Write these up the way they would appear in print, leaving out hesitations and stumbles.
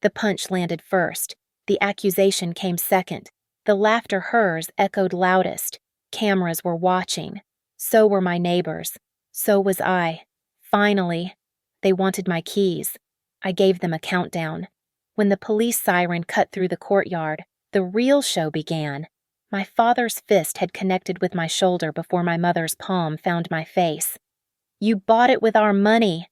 The punch landed first. The accusation came second. The laughter hers echoed loudest. Cameras were watching. So were my neighbors. So was I. Finally, they wanted my keys. I gave them a countdown. When the police siren cut through the courtyard, the real show began. My father's fist had connected with my shoulder before my mother's palm found my face. "You bought it with our money,"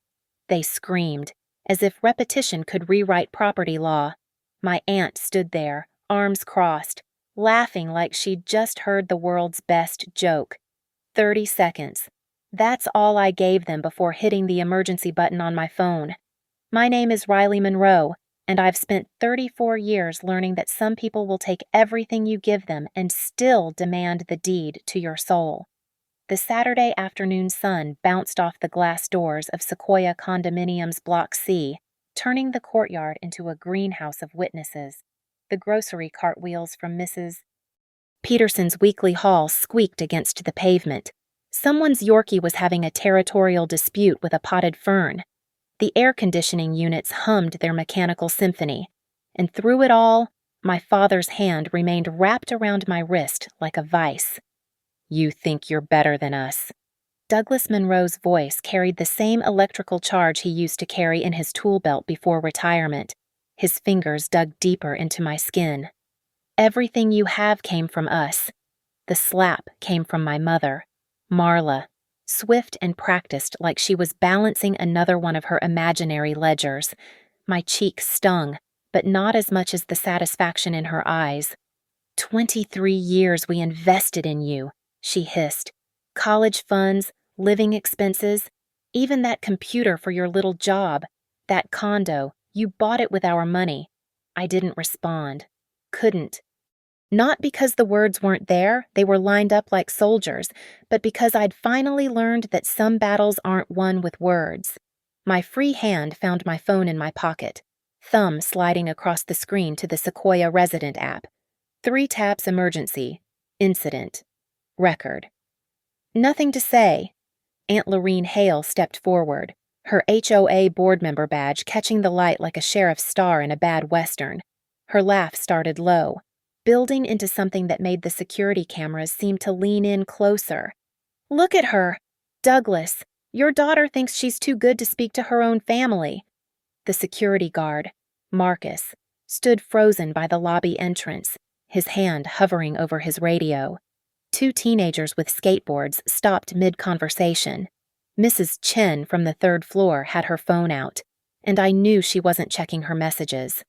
they screamed, as if repetition could rewrite property law. My aunt stood there, arms crossed, laughing like she'd just heard the world's best joke. 30 seconds. That's all I gave them before hitting the emergency button on my phone. My name is Riley Monroe, and I've spent 34 years learning that some people will take everything you give them and still demand the deed to your soul. The Saturday afternoon sun bounced off the glass doors of Sequoia Condominium's Block C, turning the courtyard into a greenhouse of witnesses. The grocery cart wheels from Mrs. Peterson's weekly haul squeaked against the pavement. Someone's Yorkie was having a territorial dispute with a potted fern. The air conditioning units hummed their mechanical symphony, and through it all, my father's hand remained wrapped around my wrist like a vice. "You think you're better than us." Douglas Monroe's voice carried the same electrical charge he used to carry in his tool belt before retirement. His fingers dug deeper into my skin. "Everything you have came from us." The slap came from my mother, Marla, swift and practiced like she was balancing another one of her imaginary ledgers. My cheek stung, but not as much as the satisfaction in her eyes. 23 years we invested in you," she hissed. "College funds, living expenses, even that computer for your little job. That condo, you bought it with our money." I didn't respond. Couldn't. Not because the words weren't there, they were lined up like soldiers, but because I'd finally learned that some battles aren't won with words. My free hand found my phone in my pocket, thumb sliding across the screen to the Sequoia Resident app. 3 taps emergency, incident, record. Nothing to say. Aunt Lorene Hale stepped forward, her HOA board member badge catching the light like a sheriff's star in a bad western. Her laugh started low, building into something that made the security cameras seem to lean in closer. "Look at her! Douglas, your daughter thinks she's too good to speak to her own family." The security guard, Marcus, stood frozen by the lobby entrance, his hand hovering over his radio. 2 teenagers with skateboards stopped mid-conversation. Mrs. Chen from the 3rd floor had her phone out, and I knew she wasn't checking her messages.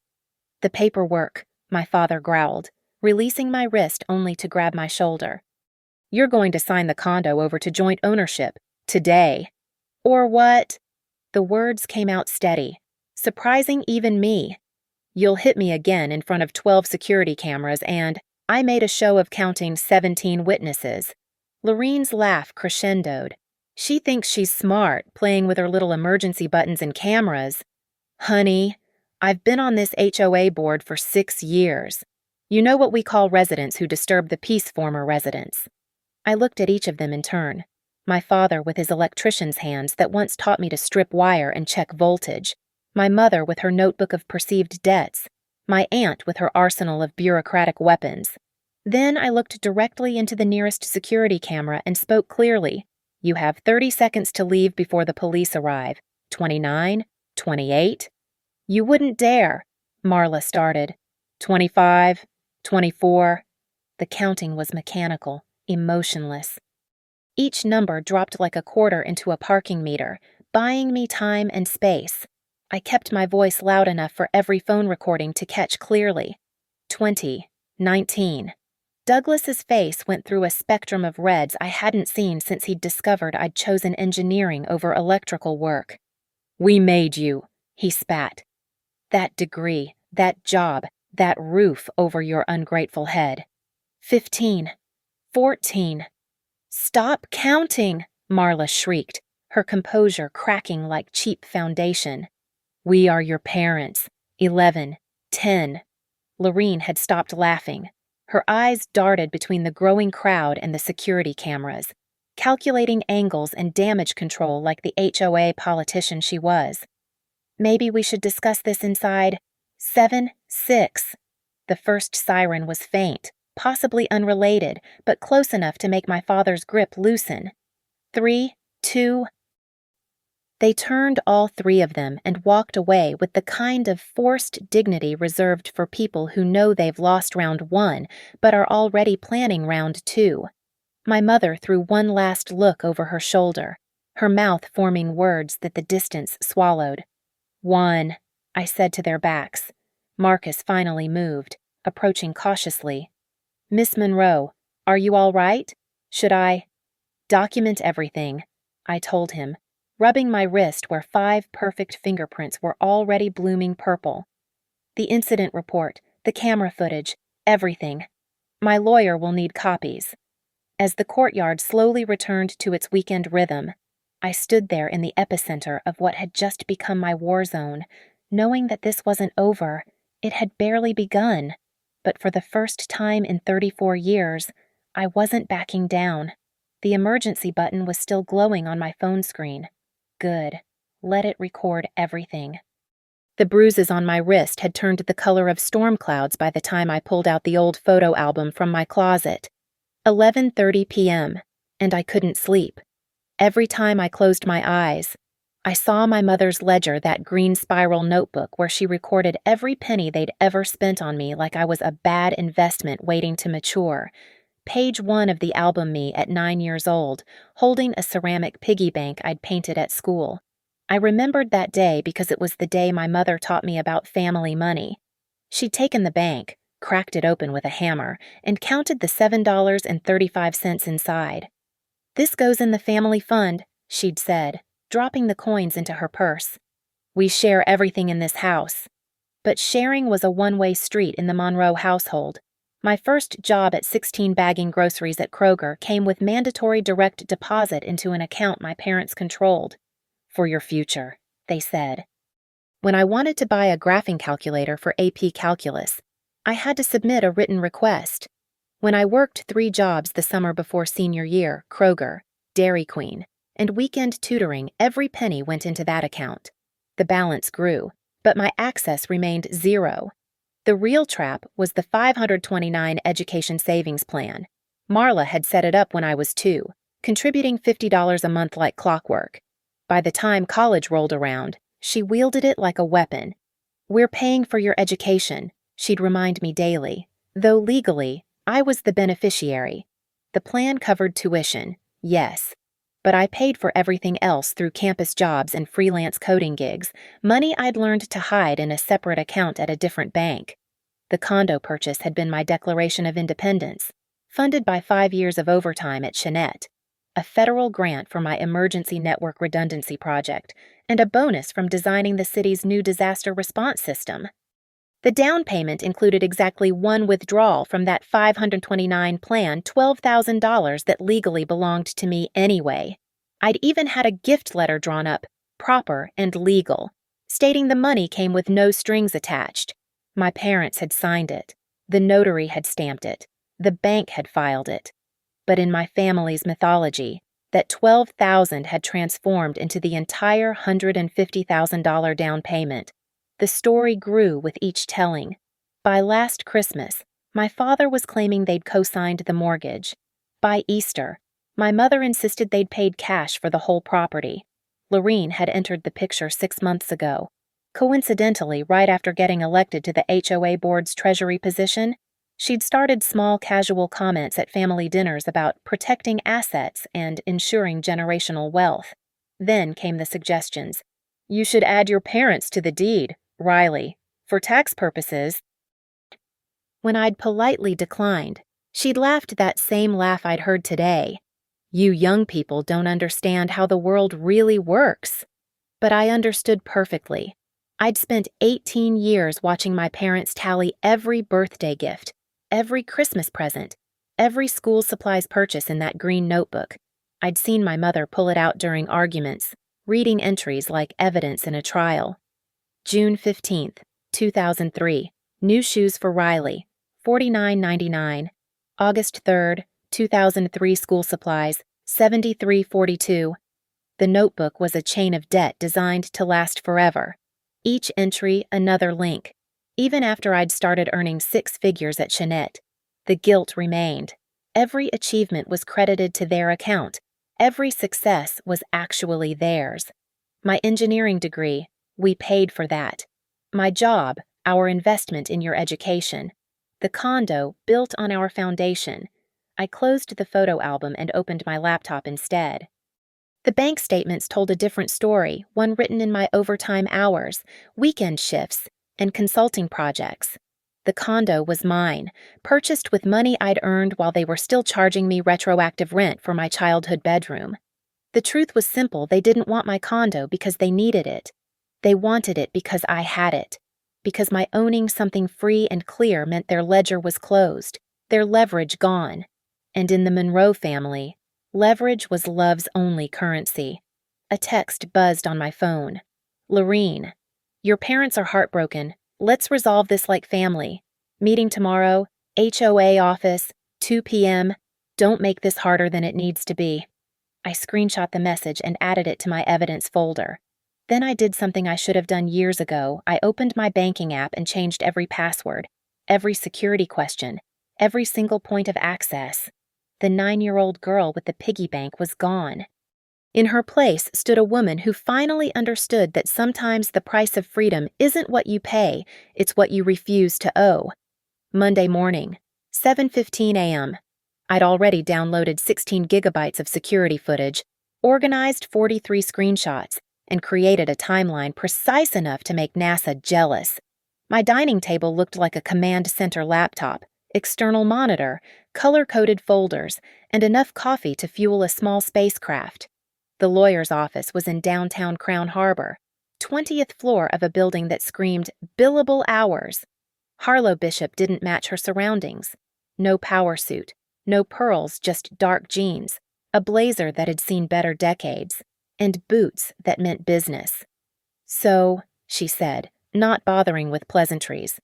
"The paperwork," my father growled, releasing my wrist only to grab my shoulder. "You're going to sign the condo over to joint ownership, today." "Or what?" The words came out steady, surprising even me. "You'll hit me again in front of 12 security cameras and I made a show of counting 17 witnesses." Lorene's laugh crescendoed. She thinks she's smart, playing with her little emergency buttons and cameras. "Honey, I've been on this HOA board for 6 years. You know what we call residents who disturb the peace, former residents." I looked at each of them in turn. My father with his electrician's hands that once taught me to strip wire and check voltage. My mother with her notebook of perceived debts. My aunt with her arsenal of bureaucratic weapons. Then I looked directly into the nearest security camera and spoke clearly. "You have 30 seconds to leave before the police arrive. 29, 28. "You wouldn't dare," Marla started. 25, 24. The counting was mechanical, emotionless. Each number dropped like a quarter into a parking meter, buying me time and space. I kept my voice loud enough for every phone recording to catch clearly. 20, 19. Douglas's face went through a spectrum of reds I hadn't seen since he'd discovered I'd chosen engineering over electrical work. "We made you," he spat. "That degree, that job, that roof over your ungrateful head." 15, 14. "Stop counting," Marla shrieked, her composure cracking like cheap foundation. "We are your parents. 11, 10. Lorene had stopped laughing. Her eyes darted between the growing crowd and the security cameras, calculating angles and damage control like the HOA politician she was. "Maybe we should discuss this inside 7, 6. The first siren was faint, possibly unrelated, but close enough to make my father's grip loosen. 3, 2. They turned all three of them and walked away with the kind of forced dignity reserved for people who know they've lost round 1 but are already planning round 2. My mother threw one last look over her shoulder, her mouth forming words that the distance swallowed. 1, I said to their backs. Marcus finally moved, approaching cautiously. Miss Monroe, are you all right? Should I document everything? I told him, rubbing my wrist where 5 perfect fingerprints were already blooming purple. The incident report, the camera footage, everything. My lawyer will need copies. As the courtyard slowly returned to its weekend rhythm, I stood there in the epicenter of what had just become my war zone, knowing that this wasn't over. It had barely begun, but for the first time in 34 years, I wasn't backing down. The emergency button was still glowing on my phone screen. Good. Let it record everything. The bruises on my wrist had turned the color of storm clouds by the time I pulled out the old photo album from my closet. 11:30 p.m., and I couldn't sleep. Every time I closed my eyes, I saw my mother's ledger, that green spiral notebook where she recorded every penny they'd ever spent on me like I was a bad investment waiting to mature. Page 1 of the album me at 9 years old, holding a ceramic piggy bank I'd painted at school. I remembered that day because it was the day my mother taught me about family money. She'd taken the bank, cracked it open with a hammer, and counted the $7.35 inside. This goes in the family fund, she'd said, dropping the coins into her purse. We share everything in this house. But sharing was a one-way street in the Monroe household. My first job at 16 bagging groceries at Kroger came with mandatory direct deposit into an account my parents controlled. For your future, they said. When I wanted to buy a graphing calculator for AP Calculus, I had to submit a written request. When I worked 3 jobs the summer before senior year, Kroger, Dairy Queen, and weekend tutoring, every penny went into that account. The balance grew, but my access remained 0. The real trap was the $529 education savings plan. Marla had set it up when I was 2, contributing $50 a month like clockwork. By the time college rolled around, she wielded it like a weapon. We're paying for your education, she'd remind me daily, though legally, I was the beneficiary. The plan covered tuition, yes, but I paid for everything else through campus jobs and freelance coding gigs, money I'd learned to hide in a separate account at a different bank. The condo purchase had been my declaration of independence, funded by 5 years of overtime at Chanette, a federal grant for my emergency network redundancy project, and a bonus from designing the city's new disaster response system. The down payment included exactly 1 withdrawal from that $529 plan, $12,000 that legally belonged to me anyway. I'd even had a gift letter drawn up, proper and legal, stating the money came with no strings attached. My parents had signed it. The notary had stamped it. The bank had filed it. But in my family's mythology, that $12,000 had transformed into the entire $150,000 down payment. The story grew with each telling. By last Christmas, my father was claiming they'd co-signed the mortgage. By Easter, my mother insisted they'd paid cash for the whole property. Lorene had entered the picture 6 months ago. Coincidentally, right after getting elected to the HOA board's treasury position, she'd started small casual comments at family dinners about protecting assets and ensuring generational wealth. Then came the suggestions. You should add your parents to the deed, Riley, for tax purposes. When I'd politely declined, she'd laughed that same laugh I'd heard today. You young people don't understand how the world really works. But I understood perfectly. I'd spent 18 years watching my parents tally every birthday gift, every Christmas present, every school supplies purchase in that green notebook. I'd seen my mother pull it out during arguments, reading entries like evidence in a trial. June 15th, 2003. New shoes for Riley, $49.99. August 3rd, 2003 school supplies, $73.42. The notebook was a chain of debt designed to last forever. Each entry another link. Even after I'd started earning six figures at Chanette, the guilt remained. Every achievement was credited to their account. Every success was actually theirs. My engineering degree, we paid for that. My job, our investment in your education. The condo built on our foundation. I closed the photo album and opened my laptop instead. The bank statements told a different story, one written in my overtime hours, weekend shifts, and consulting projects. The condo was mine, purchased with money I'd earned while they were still charging me retroactive rent for my childhood bedroom. The truth was simple: they didn't want my condo because they needed it. They wanted it because I had it. Because my owning something free and clear meant their ledger was closed, their leverage gone. And in the Monroe family, leverage was love's only currency. A text buzzed on my phone. Lorene, your parents are heartbroken. Let's resolve this like family. Meeting tomorrow, HOA office, 2 p.m. Don't make this harder than it needs to be. I screenshot the message and added it to my evidence folder. Then I did something I should have done years ago. I opened my banking app and changed every password, every security question, every single point of access. The 9-year-old girl with the piggy bank was gone. In her place stood a woman who finally understood that sometimes the price of freedom isn't what you pay, it's what you refuse to owe. Monday morning, 7:15 a.m. I'd already downloaded 16 gigabytes of security footage, organized 43 screenshots, and created a timeline precise enough to make NASA jealous. My dining table looked like a command center laptop, external monitor, color-coded folders, and enough coffee to fuel a small spacecraft. The lawyer's office was in downtown Crown Harbor, 20th floor of a building that screamed billable hours. Harlow Bishop didn't match her surroundings. No power suit, no pearls, just dark jeans, a blazer that had seen better decades, and boots that meant business. So, she said, not bothering with pleasantries,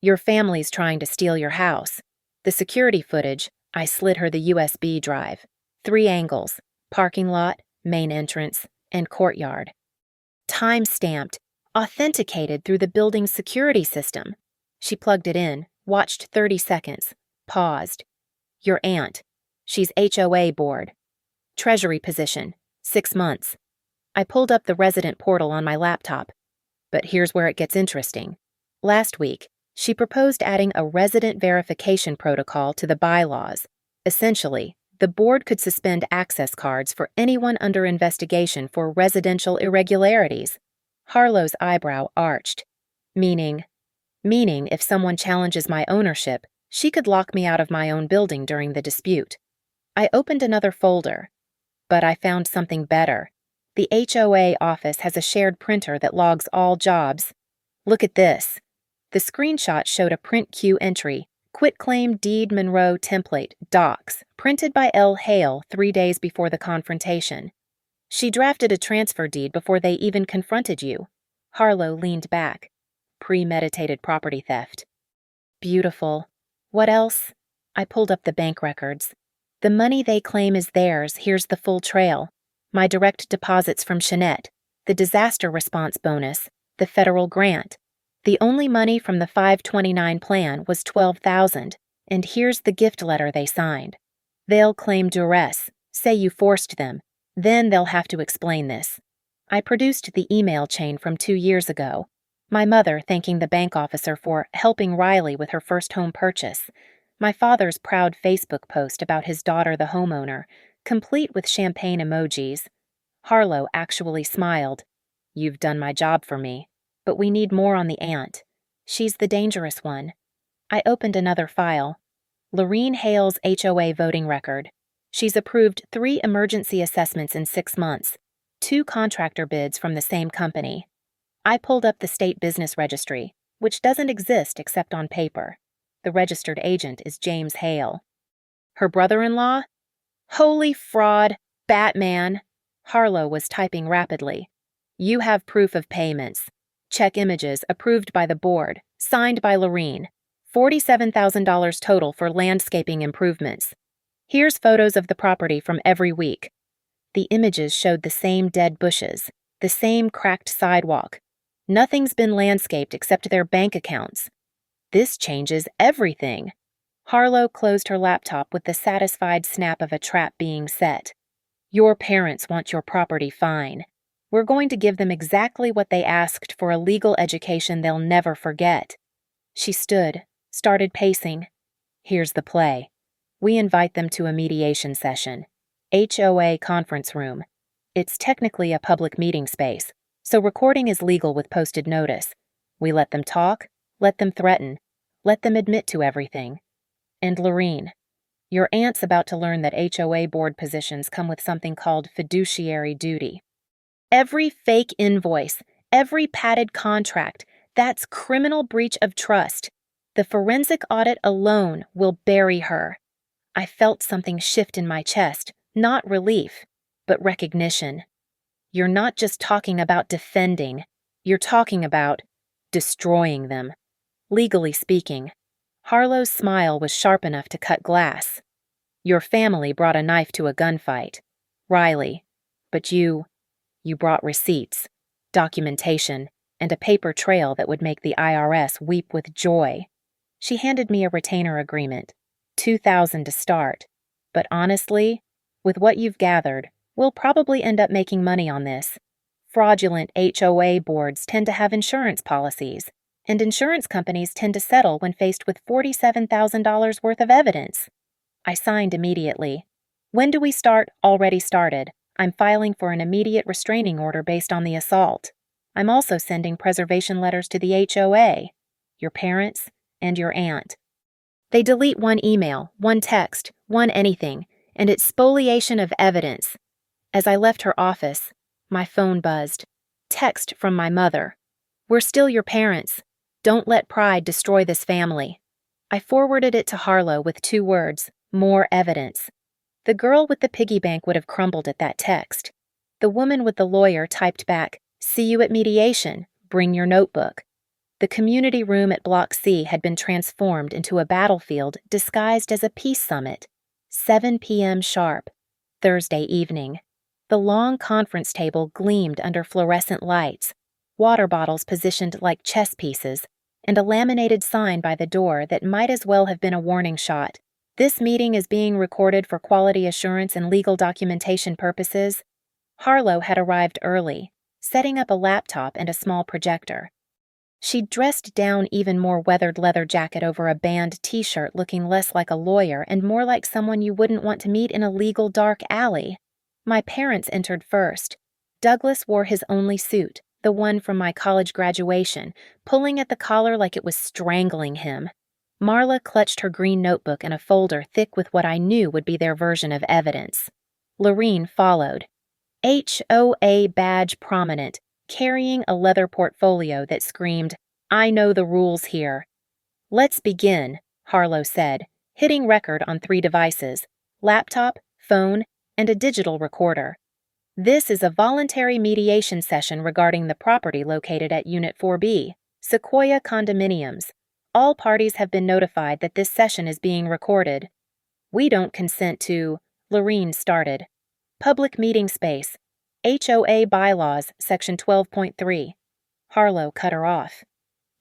your family's trying to steal your house. The security footage, I slid her the USB drive. 3 angles: parking lot, main entrance, and courtyard. Time-stamped, authenticated through the building's security system. She plugged it in, watched 30 seconds, paused. Your aunt. She's HOA board. Treasury position, 6 months. I pulled up the resident portal on my laptop. But here's where it gets interesting. Last week, she proposed adding a resident verification protocol to the bylaws. Essentially, the board could suspend access cards for anyone under investigation for residential irregularities. Harlow's eyebrow arched. Meaning if someone challenges my ownership, she could lock me out of my own building during the dispute. I opened another folder. But I found something better. The HOA office has a shared printer that logs all jobs. Look at this. The screenshot showed a print queue entry, quitclaim deed Monroe template, docs, printed by L. Hale 3 days before the confrontation. She drafted a transfer deed before they even confronted you. Harlow leaned back. Premeditated property theft. Beautiful. What else? I pulled up the bank records. The money they claim is theirs. Here's the full trail. My direct deposits from Chanette, the disaster response bonus, the federal grant. The only money from the 529 plan was $12,000, and here's the gift letter they signed. They'll claim duress, say you forced them. Then they'll have to explain this. I produced the email chain from 2 years ago. My mother thanking the bank officer for helping Riley with her first home purchase. My father's proud Facebook post about his daughter the homeowner, complete with champagne emojis. Harlow actually smiled. You've done my job for me, but we need more on the aunt. She's the dangerous one. I opened another file. Lorene Hale's HOA voting record. She's approved 3 emergency assessments in 6 months, 2 contractor bids from the same company. I pulled up the state business registry, which doesn't exist except on paper. The registered agent is James Hale. Her brother-in-law? Holy fraud, Batman. Harlow was typing rapidly. You have proof of payments. Check images approved by the board, signed by Lorene. $47,000 total for landscaping improvements. Here's photos of the property from every week. The images showed the same dead bushes, the same cracked sidewalk. Nothing's been landscaped except their bank accounts. This changes everything. Harlow closed her laptop with the satisfied snap of a trap being set. Your parents want your property fine. We're going to give them exactly what they asked for a legal education they'll never forget. She stood, started pacing. Here's the play. We invite them to a mediation session. HOA conference room. It's technically a public meeting space, so recording is legal with posted notice. We let them talk, let them threaten, let them admit to everything. And Lorene, your aunt's about to learn that HOA board positions come with something called fiduciary duty. Every fake invoice, every padded contract, that's criminal breach of trust. The forensic audit alone will bury her. I felt something shift in my chest, not relief, but recognition. You're not just talking about defending, you're talking about destroying them. Legally speaking, Harlow's smile was sharp enough to cut glass. Your family brought a knife to a gunfight, Riley, but you brought receipts, documentation, and a paper trail that would make the IRS weep with joy. She handed me a retainer agreement, $2,000 to start, but honestly, with what you've gathered, we'll probably end up making money on this. Fraudulent HOA boards tend to have insurance policies, and insurance companies tend to settle when faced with $47,000 worth of evidence. I signed immediately. When do we start? Already started. I'm filing for an immediate restraining order based on the assault. I'm also sending preservation letters to the HOA, your parents, and your aunt. They delete one email, one text, one anything, and it's spoliation of evidence. As I left her office, my phone buzzed. Text from my mother. We're still your parents. Don't let pride destroy this family. I forwarded it to Harlow with 2 words, more evidence. The girl with the piggy bank would have crumbled at that text. The woman with the lawyer typed back, "See you at mediation. Bring your notebook." The community room at Block C had been transformed into a battlefield disguised as a peace summit. 7 p.m. sharp, Thursday evening. The long conference table gleamed under fluorescent lights, water bottles positioned like chess pieces, and a laminated sign by the door that might as well have been a warning shot. This meeting is being recorded for quality assurance and legal documentation purposes. Harlow had arrived early, setting up a laptop and a small projector. She'd dressed down even more weathered leather jacket over a band t-shirt looking less like a lawyer and more like someone you wouldn't want to meet in a legal dark alley. My parents entered first. Douglas wore his only suit, the one from my college graduation, pulling at the collar like it was strangling him. Marla clutched her green notebook and a folder thick with what I knew would be their version of evidence. Lorene followed. HOA badge prominent, carrying a leather portfolio that screamed, "I know the rules here." "Let's begin," Harlow said, hitting record on 3 devices, laptop, phone, and a digital recorder. "This is a voluntary mediation session regarding the property located at Unit 4B, Sequoia Condominiums. All parties have been notified that this session is being recorded. We don't consent to," Lorene started. "Public meeting space. HOA bylaws, section 12.3. Harlow cut her off.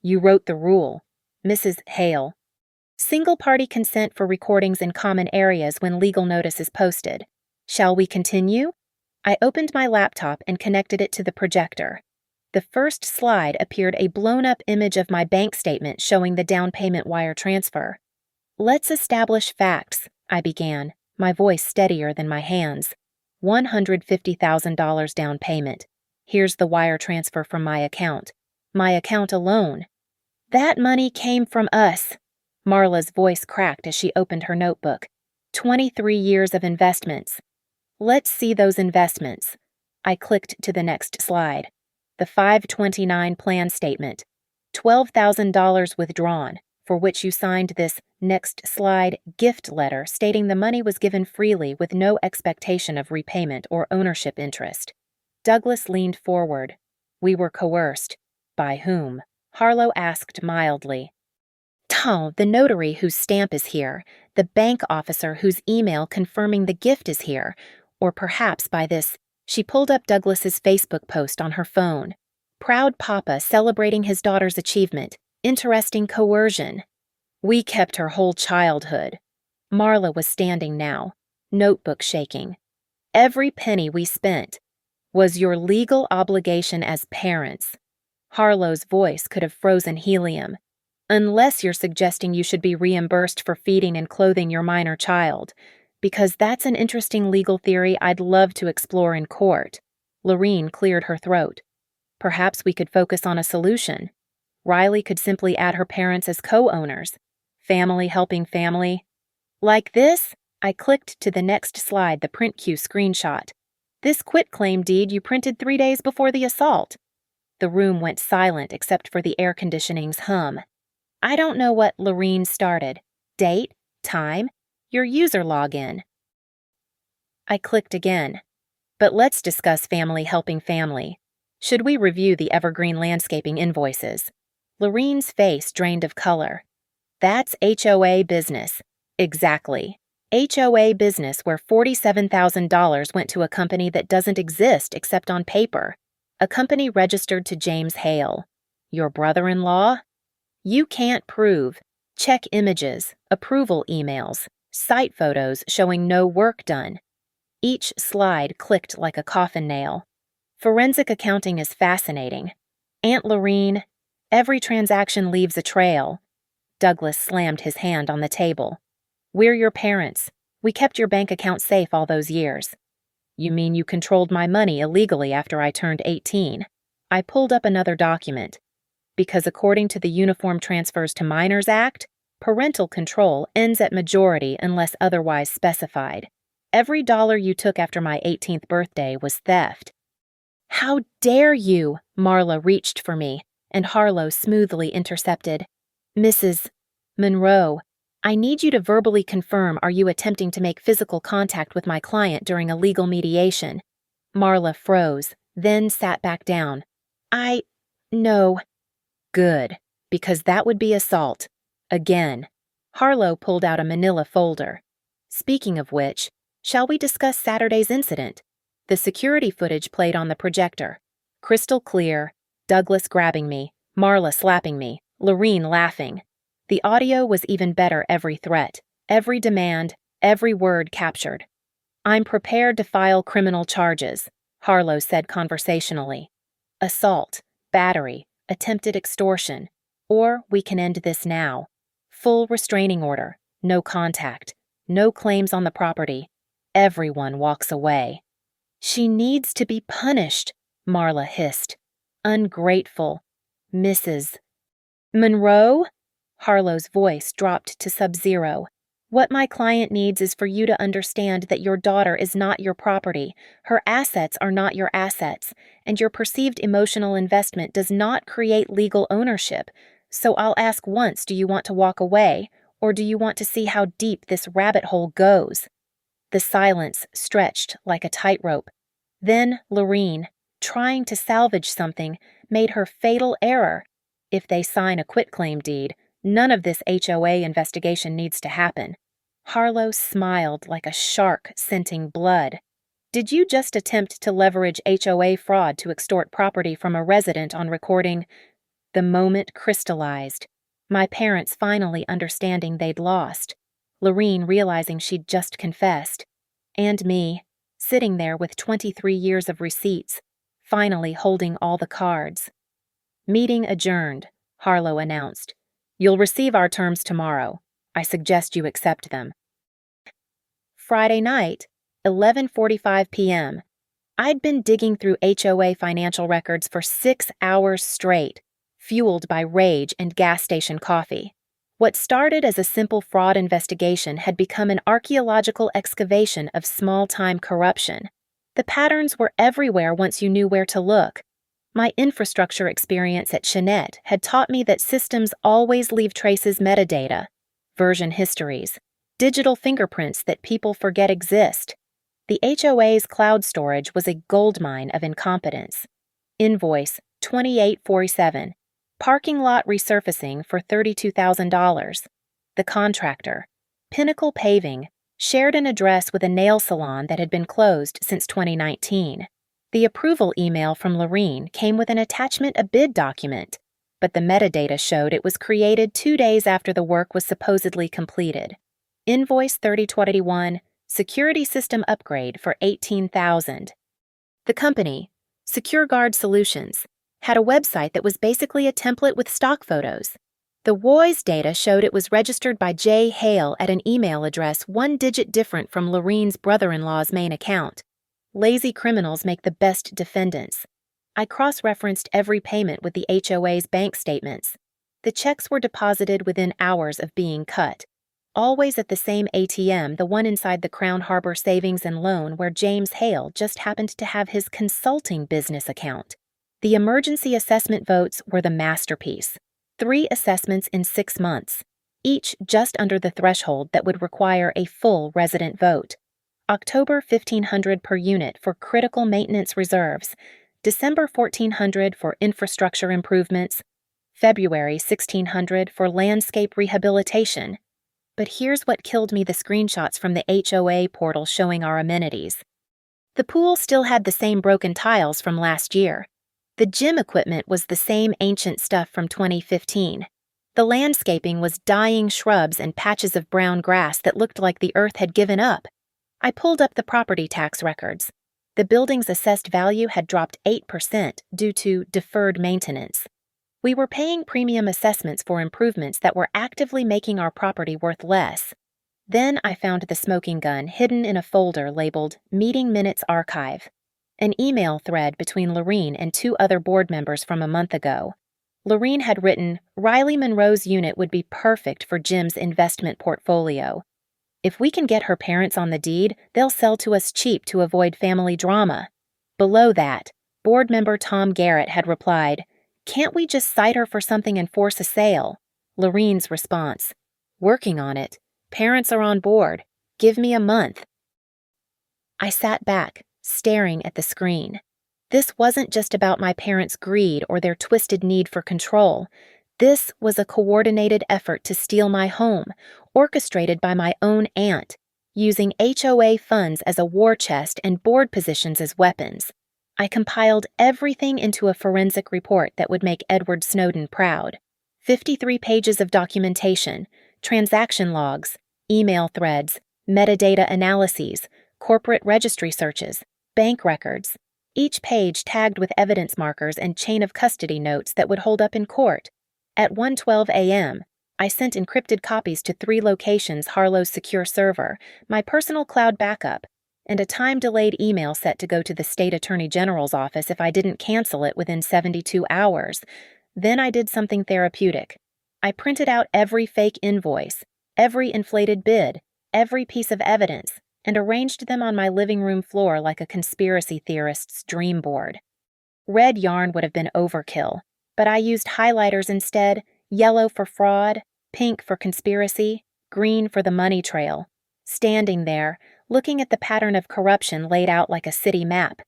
"You wrote the rule, Mrs. Hale. Single-party consent for recordings in common areas when legal notice is posted. Shall we continue?" I opened my laptop and connected it to the projector. The first slide appeared a blown-up image of my bank statement showing the down payment wire transfer. "Let's establish facts," I began, my voice steadier than my hands. $150,000 down payment. Here's the wire transfer from my account. My account alone. "That money came from us." Marla's voice cracked as she opened her notebook. 23 years of investments. "Let's see those investments." I clicked to the next slide. The 529 plan statement. $12,000 withdrawn, for which you signed this next slide gift letter stating the money was given freely with no expectation of repayment or ownership interest. Douglas leaned forward. "We were coerced. By whom?" Harlow asked mildly. "Oh, the notary whose stamp is here, the bank officer whose email confirming the gift is here, or perhaps by this." She pulled up Douglas's Facebook post on her phone. Proud papa celebrating his daughter's achievement. Interesting coercion. We kept her whole childhood. Marla was standing now, notebook shaking. Every penny we spent was your legal obligation as parents. Harlow's voice could have frozen helium. Unless you're suggesting you should be reimbursed for feeding and clothing your minor child, because that's an interesting legal theory I'd love to explore in court. Lorene cleared her throat. Perhaps we could focus on a solution. Riley could simply add her parents as co-owners. Family helping family. Like this? I clicked to the next slide, the print queue screenshot. This quitclaim deed you printed 3 days before the assault. The room went silent except for the air conditioning's hum. I don't know what Lorene started. Date? Time? Your user login. I clicked again. But let's discuss family helping family. Should we review the Evergreen Landscaping invoices? Lorene's face drained of color. That's HOA business. Exactly. HOA business where $47,000 went to a company that doesn't exist except on paper. A company registered to James Hale. Your brother-in-law? You can't prove. Check images, approval emails, site photos showing no work done. Each slide clicked like a coffin nail. Forensic accounting is fascinating. Aunt Lorene, every transaction leaves a trail. Douglas slammed his hand on the table. We're your parents. We kept your bank account safe all those years. You mean you controlled my money illegally after I turned 18? I pulled up another document. Because according to the Uniform Transfers to Minors Act, parental control ends at majority unless otherwise specified. Every dollar you took after my 18th birthday was theft. How dare you? Marla reached for me, and Harlow smoothly intercepted. Mrs. Monroe, I need you to verbally confirm, are you attempting to make physical contact with my client during a legal mediation? Marla froze, then sat back down. No. Good, because that would be assault. Again. Harlow pulled out a manila folder. Speaking of which, shall we discuss Saturday's incident? The security footage played on the projector. Crystal clear, Douglas grabbing me, Marla slapping me, Lorene laughing. The audio was even better, every threat, every demand, every word captured. I'm prepared to file criminal charges, Harlow said conversationally. Assault, battery, attempted extortion. Or we can end this now. Full restraining order, no contact, no claims on the property. Everyone walks away. She needs to be punished, Marla hissed. Ungrateful. Mrs. Monroe? Harlow's voice dropped to sub-zero. What my client needs is for you to understand that your daughter is not your property, her assets are not your assets, and your perceived emotional investment does not create legal ownership. So I'll ask once, do you want to walk away, or do you want to see how deep this rabbit hole goes? The silence stretched like a tightrope. Then Lorene, trying to salvage something, made her fatal error. If they sign a quitclaim deed, none of this HOA investigation needs to happen. Harlow smiled like a shark scenting blood. Did you just attempt to leverage HOA fraud to extort property from a resident on recording? The moment crystallized. My parents finally understanding they'd lost. Lorene realizing she'd just confessed. And me, sitting there with 23 years of receipts, finally holding all the cards. Meeting adjourned, Harlow announced. You'll receive our terms tomorrow. I suggest you accept them. Friday night, 11:45 p.m. I'd been digging through HOA financial records for 6 hours straight, fueled by rage and gas station coffee. What started as a simple fraud investigation had become an archaeological excavation of small-time corruption. The patterns were everywhere once you knew where to look. My infrastructure experience at Chanette had taught me that systems always leave traces metadata, version histories, digital fingerprints that people forget exist. The HOA's cloud storage was a goldmine of incompetence. Invoice 2847. Parking lot resurfacing for $32,000. The contractor, Pinnacle Paving, shared an address with a nail salon that had been closed since 2019. The approval email from Lorene came with an attachment, a bid document, but the metadata showed it was created 2 days after the work was supposedly completed. Invoice 3021, security system upgrade for $18,000. The company, SecureGuard Solutions, had a website that was basically a template with stock photos. The WOIS data showed it was registered by Jay Hale at an email address 1 digit different from Lorene's brother-in-law's main account. Lazy criminals make the best defendants. I cross-referenced every payment with the HOA's bank statements. The checks were deposited within hours of being cut, always at the same ATM, the one inside the Crown Harbor Savings and Loan where James Hale just happened to have his consulting business account. The emergency assessment votes were the masterpiece. 3 assessments in 6 months, each just under the threshold that would require a full resident vote. October $1,500 per unit for critical maintenance reserves, December $1,400 for infrastructure improvements, February $1,600 for landscape rehabilitation. But here's what killed me: the screenshots from the HOA portal showing our amenities. The pool still had the same broken tiles from last year. The gym equipment was the same ancient stuff from 2015. The landscaping was dying shrubs and patches of brown grass that looked like the earth had given up. I pulled up the property tax records. The building's assessed value had dropped 8% due to deferred maintenance. We were paying premium assessments for improvements that were actively making our property worth less. Then I found the smoking gun hidden in a folder labeled Meeting Minutes Archive, an email thread between Lorene and 2 other board members from a month ago. Lorene had written, Riley Monroe's unit would be perfect for Jim's investment portfolio. If we can get her parents on the deed, they'll sell to us cheap to avoid family drama. Below that, board member Tom Garrett had replied, Can't we just cite her for something and force a sale? Lorene's response, Working on it. Parents are on board. Give me a month. I sat back, staring at the screen. This wasn't just about my parents' greed or their twisted need for control. This was a coordinated effort to steal my home, orchestrated by my own aunt, using HOA funds as a war chest and board positions as weapons. I compiled everything into a forensic report that would make Edward Snowden proud. 53 pages of documentation, transaction logs, email threads, metadata analyses, corporate registry searches, bank records, each page tagged with evidence markers and chain of custody notes that would hold up in court. At 1:12 a.m., I sent encrypted copies to 3 locations Harlow's secure server, my personal cloud backup, and a time-delayed email set to go to the state attorney general's office if I didn't cancel it within 72 hours. Then I did something therapeutic. I printed out every fake invoice, every inflated bid, every piece of evidence, and arranged them on my living room floor like a conspiracy theorist's dream board. Red yarn would have been overkill, but I used highlighters instead, yellow for fraud, pink for conspiracy, green for the money trail. Standing there, looking at the pattern of corruption laid out like a city map,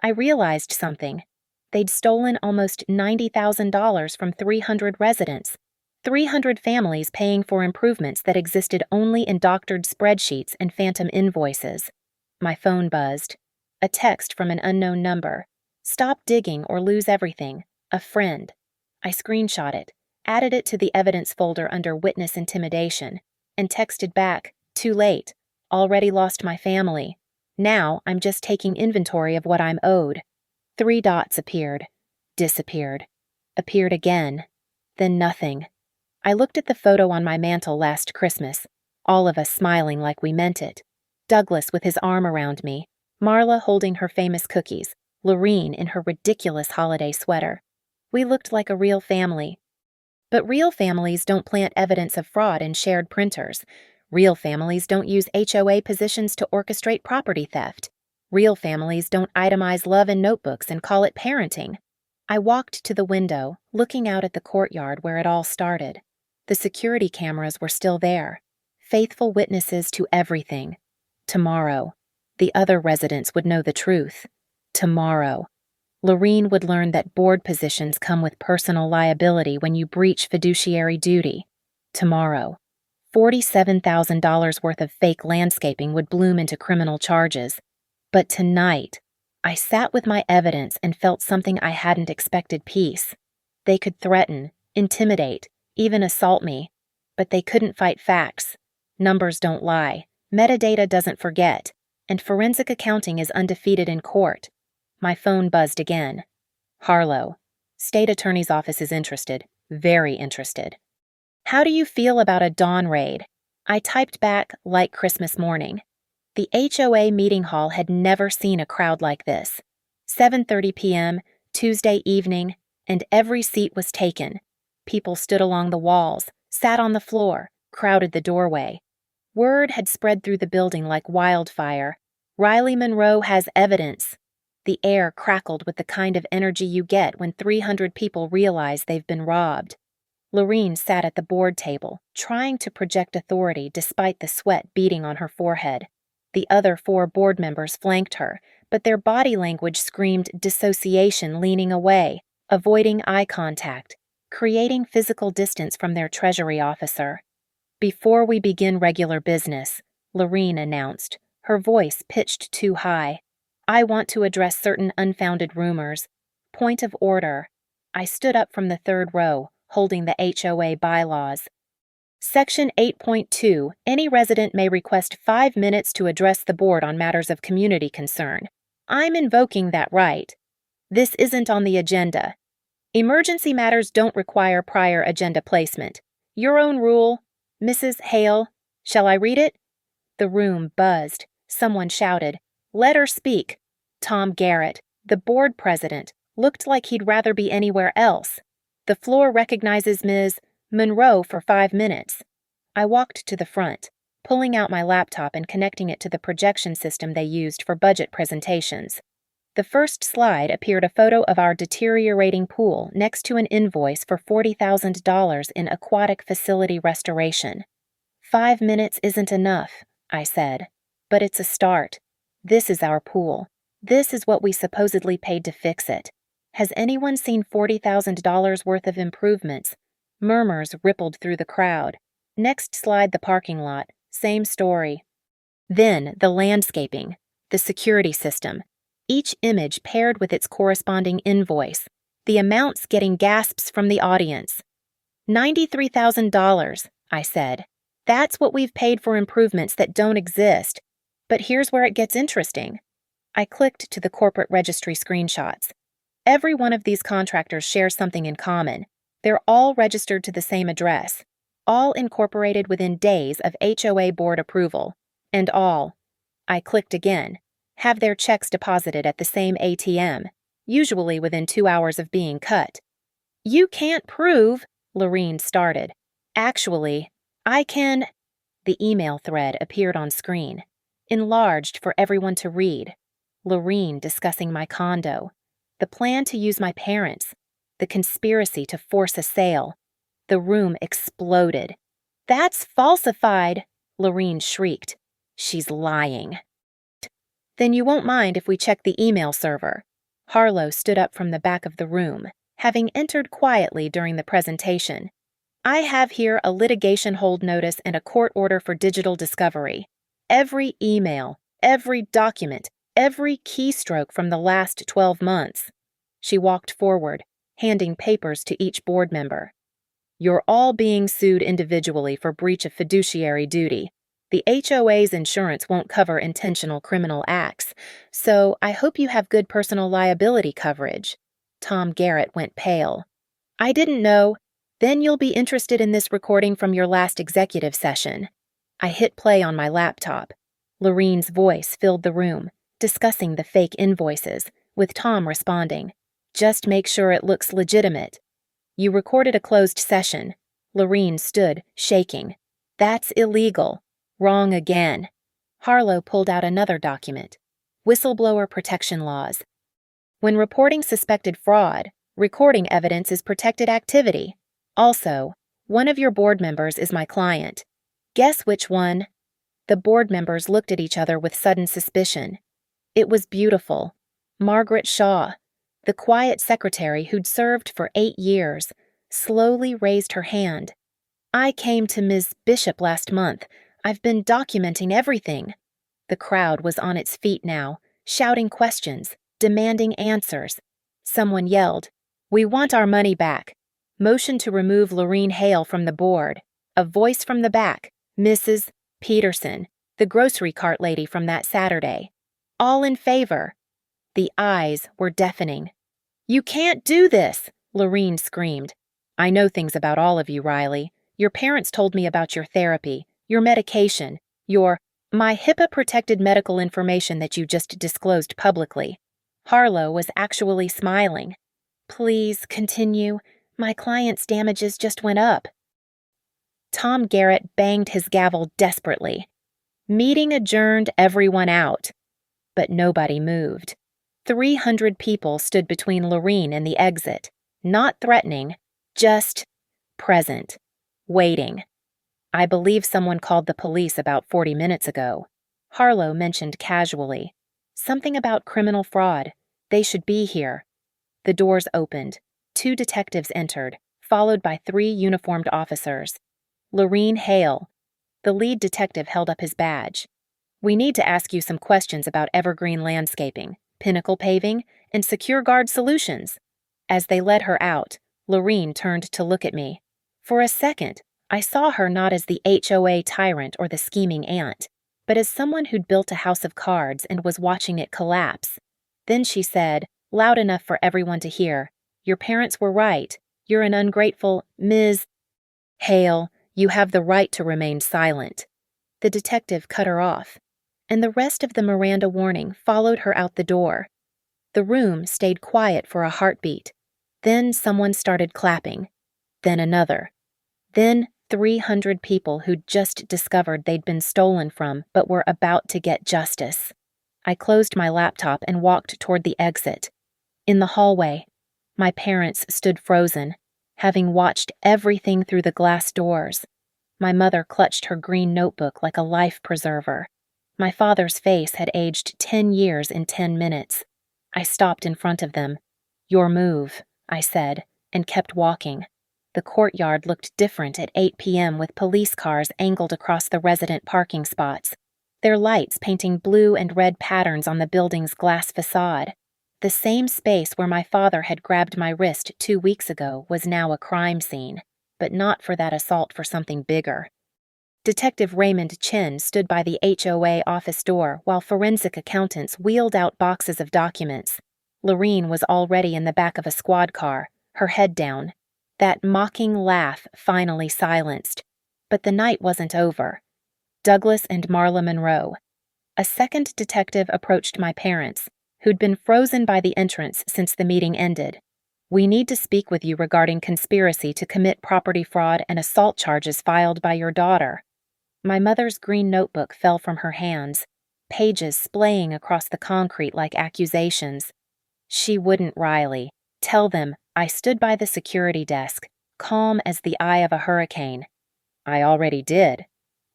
I realized something. They'd stolen almost $90,000 from 300 residents, 300 families paying for improvements that existed only in doctored spreadsheets and phantom invoices. My phone buzzed. A text from an unknown number. Stop digging or lose everything. A friend. I screenshot it, added it to the evidence folder under witness intimidation, and texted back, Too late. Already lost my family. Now I'm just taking inventory of what I'm owed. 3 dots appeared. Disappeared. Appeared again. Then nothing. I looked at the photo on my mantle last Christmas, all of us smiling like we meant it. Douglas with his arm around me, Marla holding her famous cookies, Lorene in her ridiculous holiday sweater. We looked like a real family. But real families don't plant evidence of fraud in shared printers. Real families don't use HOA positions to orchestrate property theft. Real families don't itemize love in notebooks and call it parenting. I walked to the window, looking out at the courtyard where it all started. The security cameras were still there, faithful witnesses to everything. Tomorrow, the other residents would know the truth. Tomorrow, Lorene would learn that board positions come with personal liability when you breach fiduciary duty. Tomorrow, $47,000 worth of fake landscaping would bloom into criminal charges. But tonight, I sat with my evidence and felt something I hadn't expected: peace. They could threaten, intimidate, even assault me, but they couldn't fight facts. Numbers don't lie, metadata doesn't forget, and forensic accounting is undefeated in court. My phone buzzed again. Harlow. State Attorney's Office is interested. Very interested. How do you feel about a dawn raid? I typed back, like Christmas morning. The HOA meeting hall had never seen a crowd like this. 7:30 p.m., Tuesday evening, and every seat was taken. People stood along the walls, sat on the floor, crowded the doorway. Word had spread through the building like wildfire. Riley Monroe has evidence. The air crackled with the kind of energy you get when 300 people realize they've been robbed. Lorene sat at the board table, trying to project authority despite the sweat beading on her forehead. The other 4 board members flanked her, but their body language screamed dissociation, leaning away, avoiding eye contact, creating physical distance from their treasury officer. Before we begin regular business, Lorene announced, her voice pitched too high, I want to address certain unfounded rumors. Point of order. I stood up from the third row, holding the HOA bylaws. Section 8.2, any resident may request 5 minutes to address the board on matters of community concern. I'm invoking that right. This isn't on the agenda. Emergency matters don't require prior agenda placement. Your own rule. Mrs. Hale, shall I read it? The room buzzed. Someone shouted, Let her speak. Tom Garrett, the board president, looked like he'd rather be anywhere else. The floor recognizes Ms. Monroe for 5 minutes. I walked to the front, pulling out my laptop and connecting it to the projection system they used for budget presentations. The first slide appeared a photo of our deteriorating pool next to an invoice for $40,000 in aquatic facility restoration. 5 minutes isn't enough, I said, but it's a start. This is our pool. This is what we supposedly paid to fix it. Has anyone seen $40,000 worth of improvements? Murmurs rippled through the crowd. Next slide, the parking lot. Same story. Then the landscaping, the security system. Each image paired with its corresponding invoice. The amounts getting gasps from the audience. $93,000, I said. That's what we've paid for improvements that don't exist. But here's where it gets interesting. I clicked to the corporate registry screenshots. Every one of these contractors shares something in common. They're all registered to the same address, all incorporated within days of HOA board approval, and all, I clicked again, have their checks deposited at the same ATM, usually within 2 hours of being cut. You can't prove, Lorene started. Actually, I can. The email thread appeared on screen, enlarged for everyone to read. Lorene discussing my condo, the plan to use my parents, the conspiracy to force a sale. The room exploded. That's falsified, Lorene shrieked. She's lying. Then you won't mind if we check the email server. Harlow stood up from the back of the room, having entered quietly during the presentation. I have here a litigation hold notice and a court order for digital discovery. Every email, every document, every keystroke from the last 12 months. She walked forward, handing papers to each board member. You're all being sued individually for breach of fiduciary duty. The HOA's insurance won't cover intentional criminal acts, so I hope you have good personal liability coverage. Tom Garrett went pale. I didn't know. Then you'll be interested in this recording from your last executive session. I hit play on my laptop. Lorene's voice filled the room, discussing the fake invoices, with Tom responding. Just make sure it looks legitimate. You recorded a closed session. Lorene stood, shaking. That's illegal. Wrong again. Harlow pulled out another document. Whistleblower protection laws. When reporting suspected fraud, recording evidence is protected activity. Also, one of your board members is my client. Guess which one? The board members looked at each other with sudden suspicion. It was beautiful. Margaret Shaw, the quiet secretary who'd served for 8 years, slowly raised her hand. I came to Ms. Bishop last month. I've been documenting everything. The crowd was on its feet now, shouting questions, demanding answers. Someone yelled, "We want our money back." Motion to remove Lorene Hale from the board. A voice from the back, "Mrs. Peterson, the grocery cart lady from that Saturday. All in favor." The eyes were deafening. "You can't do this," Lorene screamed. "I know things about all of you, Riley. Your parents told me about your therapy, your medication, my HIPAA-protected medical information that you just disclosed publicly." Harlow was actually smiling. "Please continue. My client's damages just went up." Tom Garrett banged his gavel desperately. "Meeting adjourned, everyone out." But nobody moved. 300 people stood between Lorene and the exit, not threatening, just present, waiting. "I believe someone called the police about 40 minutes ago." Harlow mentioned casually. "Something about criminal fraud. They should be here." The doors opened. 2 detectives entered, followed by 3 uniformed officers. "Lorene Hale." The lead detective held up his badge. "We need to ask you some questions about Evergreen Landscaping, Pinnacle Paving, and Secure Guard Solutions." As they led her out, Lorene turned to look at me. For a second, I saw her not as the HOA tyrant or the scheming aunt, but as someone who'd built a house of cards and was watching it collapse. Then she said, loud enough for everyone to hear, "Your parents were right. You're an ungrateful Ms. Hale. You have the right to remain silent." The detective cut her off, and the rest of the Miranda warning followed her out the door. The room stayed quiet for a heartbeat. Then someone started clapping. Then another. Then 300 people who'd just discovered they'd been stolen from but were about to get justice. I closed my laptop and walked toward the exit. In the hallway, my parents stood frozen, having watched everything through the glass doors. My mother clutched her green notebook like a life preserver. My father's face had aged 10 years in 10 minutes. I stopped in front of them. "Your move," I said, and kept walking. The courtyard looked different at 8 p.m. with police cars angled across the resident parking spots, their lights painting blue and red patterns on the building's glass facade. The same space where my father had grabbed my wrist 2 weeks ago was now a crime scene, but not for that assault for something bigger. Detective Raymond Chin stood by the HOA office door while forensic accountants wheeled out boxes of documents. Lorene was already in the back of a squad car, her head down. That mocking laugh finally silenced. But the night wasn't over. Douglas and Marla Monroe. A second detective approached my parents, who'd been frozen by the entrance since the meeting ended. "We need to speak with you regarding conspiracy to commit property fraud and assault charges filed by your daughter." My mother's green notebook fell from her hands, pages splaying across the concrete like accusations. "She wouldn't, Riley. Tell them I stood by the security desk, calm as the eye of a hurricane." "I already did.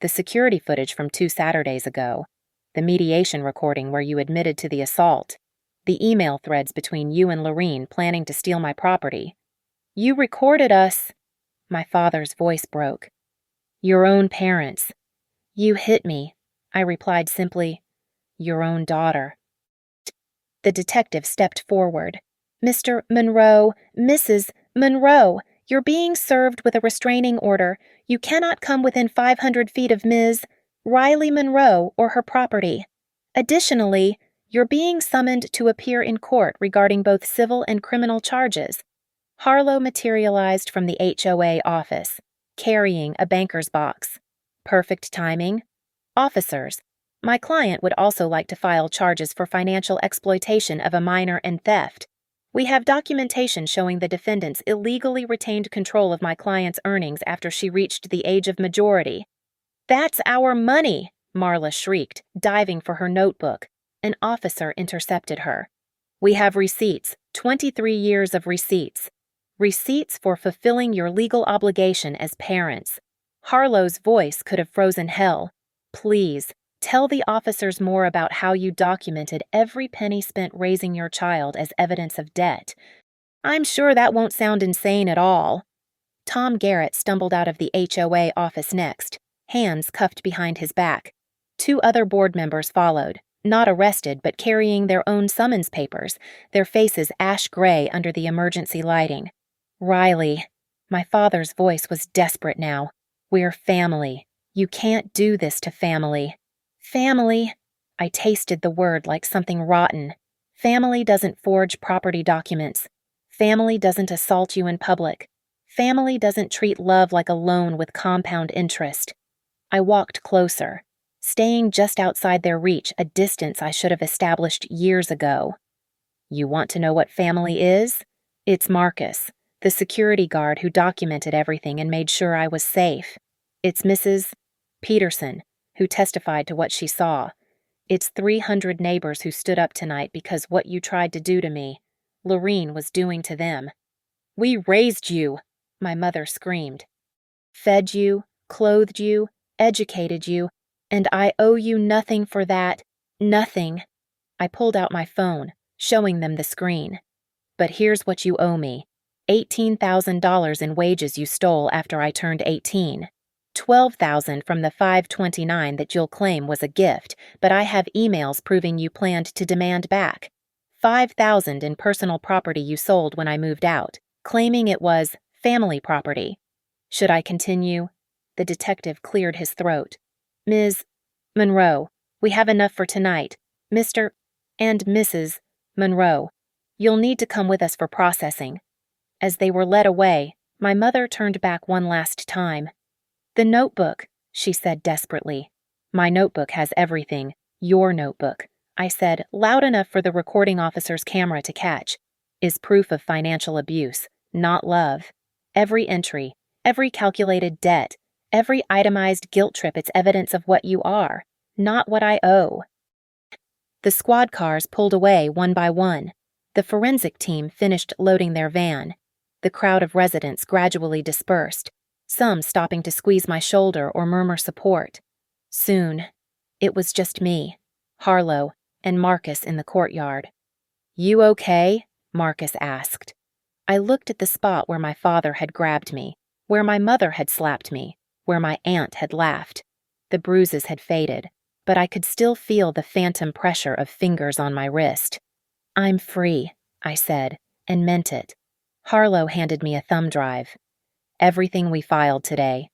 The security footage from 2 Saturdays ago. The mediation recording where you admitted to the assault. The email threads between you and Lorene planning to steal my property." "You recorded us." My father's voice broke. "Your own parents." "You hit me," I replied simply. "Your own daughter." The detective stepped forward. "Mr. Monroe, Mrs. Monroe, you're being served with a restraining order. You cannot come within 500 feet of Ms. Riley Monroe or her property. Additionally, you're being summoned to appear in court regarding both civil and criminal charges." Harlow materialized from the HOA office, carrying a banker's box. Perfect timing. "Officers, my client would also like to file charges for financial exploitation of a minor and theft. We have documentation showing the defendants illegally retained control of my client's earnings after she reached the age of majority." "That's our money!" Marla shrieked, diving for her notebook. An officer intercepted her. "We have receipts, 23 years of receipts. Receipts for fulfilling your legal obligation as parents." Harlow's voice could have frozen hell. "Please, tell the officers more about how you documented every penny spent raising your child as evidence of debt." "I'm sure that won't sound insane at all." Tom Garrett stumbled out of the HOA office next, hands cuffed behind his back. 2 other board members followed, Not arrested, but carrying their own summons papers, their faces ash gray under the emergency lighting. Riley. My father's voice was desperate now. We're family. You can't do this to family. Family. I tasted the word like something rotten. Family doesn't forge property documents. Family doesn't assault you in public. Family doesn't treat love like a loan with compound interest. I walked closer, staying just outside their reach, a distance I should have established years ago. You want to know what family is? It's Marcus, the security guard who documented everything and made sure I was safe. It's Mrs. Peterson, who testified to what she saw. It's 300 neighbors who stood up tonight because what you tried to do to me, Lorene was doing to them. We raised you, my mother screamed. Fed you, clothed you, educated you, and I owe you nothing for that. Nothing. I pulled out my phone, showing them the screen. But here's what you owe me. $18,000 in wages you stole after I turned 18. $12,000 from the 529 that you'll claim was a gift, but I have emails proving you planned to demand back. $5,000 in personal property you sold when I moved out, claiming it was family property. Should I continue? The detective cleared his throat. Ms. Monroe, we have enough for tonight. Mr. and Mrs. Monroe, you'll need to come with us for processing. As they were led away, my mother turned back one last time. The notebook, she said desperately. My notebook has everything. Your notebook, I said, loud enough for the recording officer's camera to catch, is proof of financial abuse, not love. Every entry, every calculated debt, every itemized guilt trip, it's evidence of what you are, not what I owe. The squad cars pulled away one by one. The forensic team finished loading their van. The crowd of residents gradually dispersed, some stopping to squeeze my shoulder or murmur support. Soon, it was just me, Harlow, and Marcus in the courtyard. You okay? Marcus asked. I looked at the spot where my father had grabbed me, where my mother had slapped me, where my aunt had laughed. The bruises had faded, but I could still feel the phantom pressure of fingers on my wrist. I'm free, I said, and meant it. Harlow handed me a thumb drive. Everything we filed today.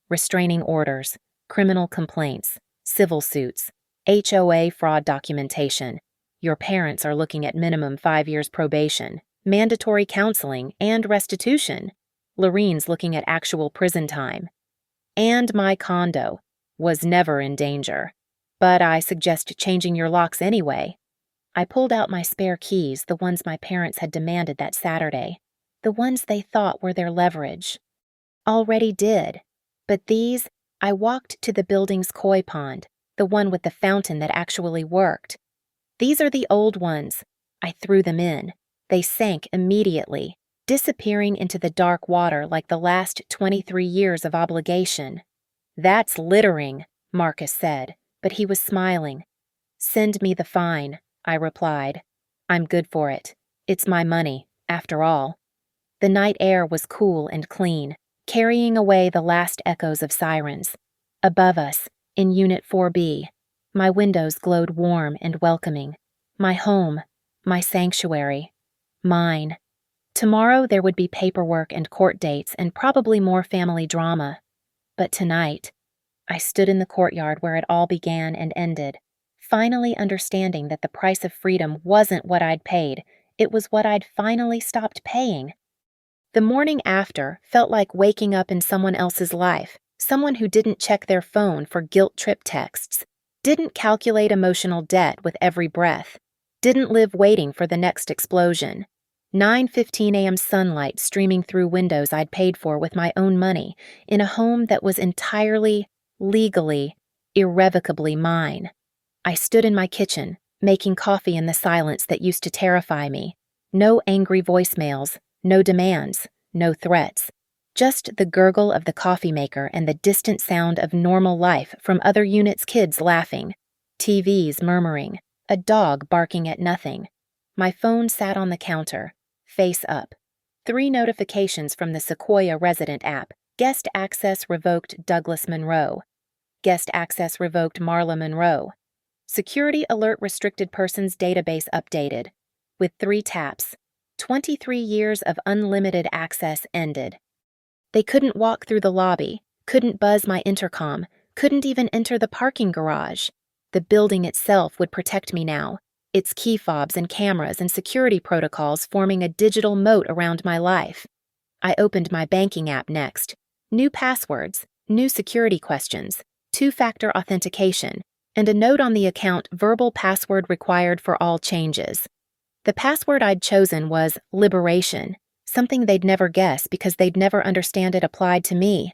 Restraining orders, criminal complaints, civil suits, HOA fraud documentation. Your parents are looking at minimum 5 years probation, mandatory counseling, and restitution. Lorene's looking at actual prison time. And my condo was never in danger. But I suggest changing your locks anyway. I pulled out my spare keys, the ones my parents had demanded that Saturday, the ones they thought were their leverage. Already did. But these, I walked to the building's koi pond, the one with the fountain that actually worked. These are the old ones. I threw them in. They sank immediately, disappearing into the dark water like the last 23 years of obligation. That's littering, Marcus said, but he was smiling. Send me the fine, I replied. I'm good for it. It's my money, after all. The night air was cool and clean, carrying away the last echoes of sirens. Above us, in Unit 4B, my windows glowed warm and welcoming. My home, my sanctuary, mine. Tomorrow there would be paperwork and court dates and probably more family drama. But tonight, I stood in the courtyard where it all began and ended, finally understanding that the price of freedom wasn't what I'd paid, it was what I'd finally stopped paying. The morning after felt like waking up in someone else's life, someone who didn't check their phone for guilt trip texts, didn't calculate emotional debt with every breath, didn't live waiting for the next explosion. 9:15 a.m. sunlight streaming through windows I'd paid for with my own money, in a home that was entirely, legally, irrevocably mine. I stood in my kitchen, making coffee in the silence that used to terrify me. No angry voicemails, no demands, no threats. Just the gurgle of the coffee maker and the distant sound of normal life from other units' kids laughing, TVs murmuring, a dog barking at nothing. My phone sat on the counter, face up. 3 notifications from the Sequoia resident app. Guest access revoked Douglas Monroe. Guest access revoked Marla Monroe. Security alert restricted persons database updated. With 3 taps, 23 years of unlimited access ended. They couldn't walk through the lobby, couldn't buzz my intercom, couldn't even enter the parking garage. The building itself would protect me now, its key fobs and cameras and security protocols forming a digital moat around my life. I opened my banking app next. New passwords, new security questions, 2-factor authentication, and a note on the account: verbal password required for all changes. The password I'd chosen was liberation, something they'd never guess because they'd never understand it applied to me.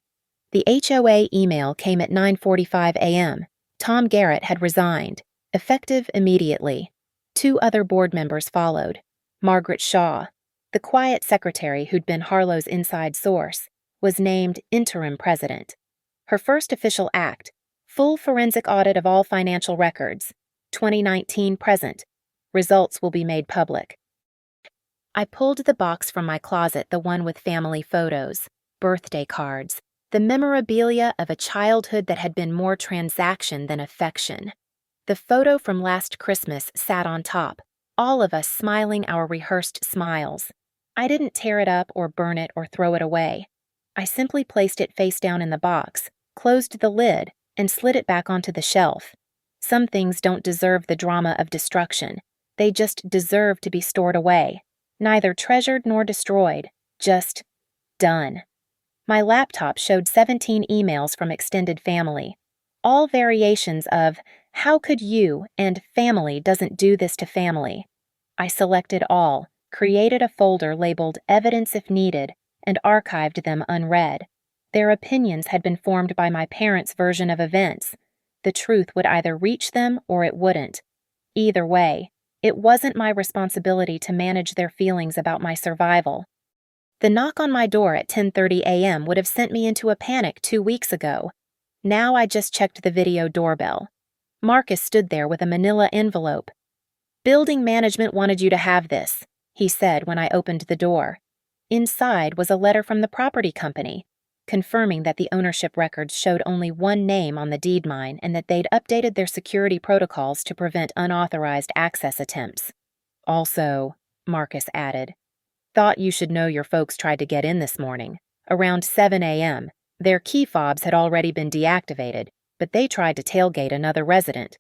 The HOA email came at 9:45 a.m. Tom Garrett had resigned, effective immediately. 2 other board members followed. Margaret Shaw, the quiet secretary who'd been Harlow's inside source, was named interim president. Her first official act: full forensic audit of all financial records, 2019 present. Results will be made public. I pulled the box from my closet, the one with family photos, birthday cards, the memorabilia of a childhood that had been more transaction than affection. The photo from last Christmas sat on top, all of us smiling our rehearsed smiles. I didn't tear it up or burn it or throw it away. I simply placed it face down in the box, closed the lid, and slid it back onto the shelf. Some things don't deserve the drama of destruction. They just deserve to be stored away. Neither treasured nor destroyed, just done. My laptop showed 17 emails from extended family, all variations of "how could you" and "family doesn't do this to family." I selected all, created a folder labeled "evidence if needed," and archived them unread. Their opinions had been formed by my parents' version of events. The truth would either reach them or it wouldn't. Either way, it wasn't my responsibility to manage their feelings about my survival. The knock on my door at 10:30 a.m. would have sent me into a panic 2 weeks ago. Now I just checked the video doorbell. Marcus stood there with a manila envelope. "Building management wanted you to have this," he said when I opened the door. Inside was a letter from the property company, confirming that the ownership records showed only one name on the deed mine and that they'd updated their security protocols to prevent unauthorized access attempts. "Also," Marcus added, "thought you should know your folks tried to get in this morning. Around 7 a.m., their key fobs had already been deactivated, but they tried to tailgate another resident.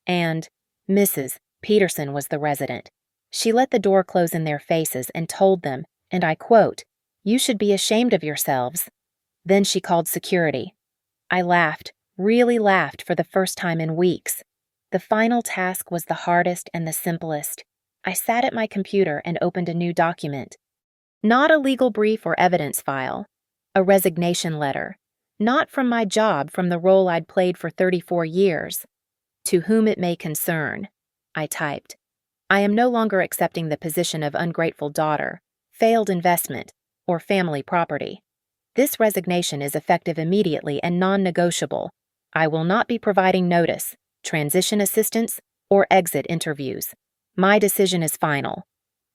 And Mrs. Peterson was the resident. She let the door close in their faces and told them, and I quote, 'You should be ashamed of yourselves.' Then she called security." I laughed, really laughed for the first time in weeks. The final task was the hardest and the simplest. I sat at my computer and opened a new document. Not a legal brief or evidence file. A resignation letter. Not from my job, from the role I'd played for 34 years. "To whom it may concern," I typed. "I am no longer accepting the position of ungrateful daughter, failed investment, or family property. This resignation is effective immediately and non-negotiable. I will not be providing notice, transition assistance, or exit interviews. My decision is final."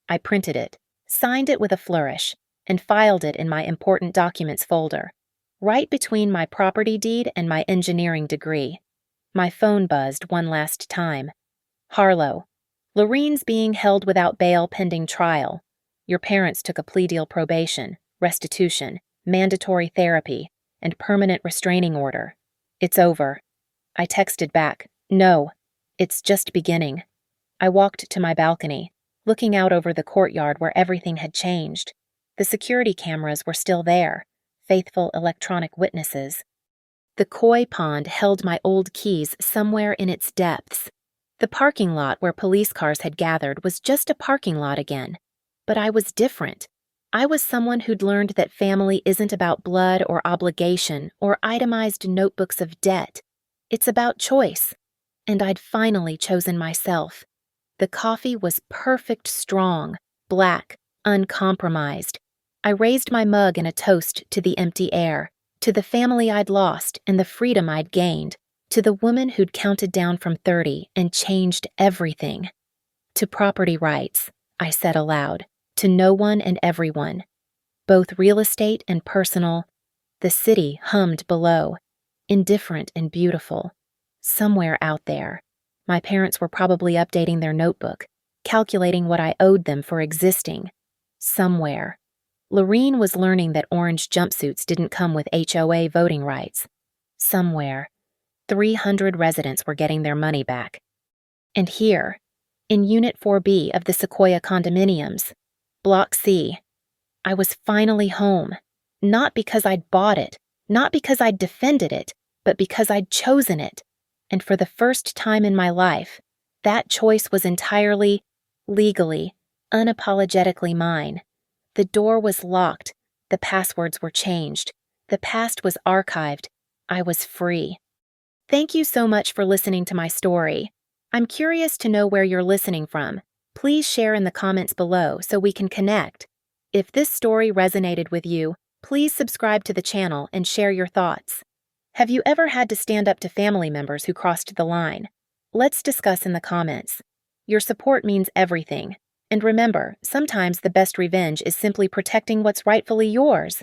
I printed it, signed it with a flourish, and filed it in my important documents folder, right between my property deed and my engineering degree. My phone buzzed one last time. "Harlow, Lorene's being held without bail pending trial. Your parents took a plea deal: probation, restitution, mandatory therapy, and permanent restraining order. It's over." I texted back, "No, it's just beginning." I walked to my balcony, looking out over the courtyard where everything had changed. The security cameras were still there, faithful electronic witnesses. The koi pond held my old keys somewhere in its depths. The parking lot where police cars had gathered was just a parking lot again. But I was different. I was someone who'd learned that family isn't about blood or obligation or itemized notebooks of debt. It's about choice. And I'd finally chosen myself. The coffee was perfect strong, black, uncompromised. I raised my mug in a toast to the empty air, to the family I'd lost and the freedom I'd gained, to the woman who'd counted down from 30 and changed everything. "To property rights," I said aloud, "to no one and everyone. Both real estate and personal." The city hummed below, indifferent and beautiful, somewhere out there. My parents were probably updating their notebook, calculating what I owed them for existing. Somewhere. Lorene was learning that orange jumpsuits didn't come with HOA voting rights. Somewhere. 300 residents were getting their money back. And here, in Unit 4B of the Sequoia condominiums, Block C, I was finally home. Not because I'd bought it, not because I'd defended it, but because I'd chosen it. And for the first time in my life, that choice was entirely, legally, unapologetically mine. The door was locked. The passwords were changed. The past was archived. I was free. Thank you so much for listening to my story. I'm curious to know where you're listening from. Please share in the comments below so we can connect. If this story resonated with you, please subscribe to the channel and share your thoughts. Have you ever had to stand up to family members who crossed the line? Let's discuss in the comments. Your support means everything. And remember, sometimes the best revenge is simply protecting what's rightfully yours.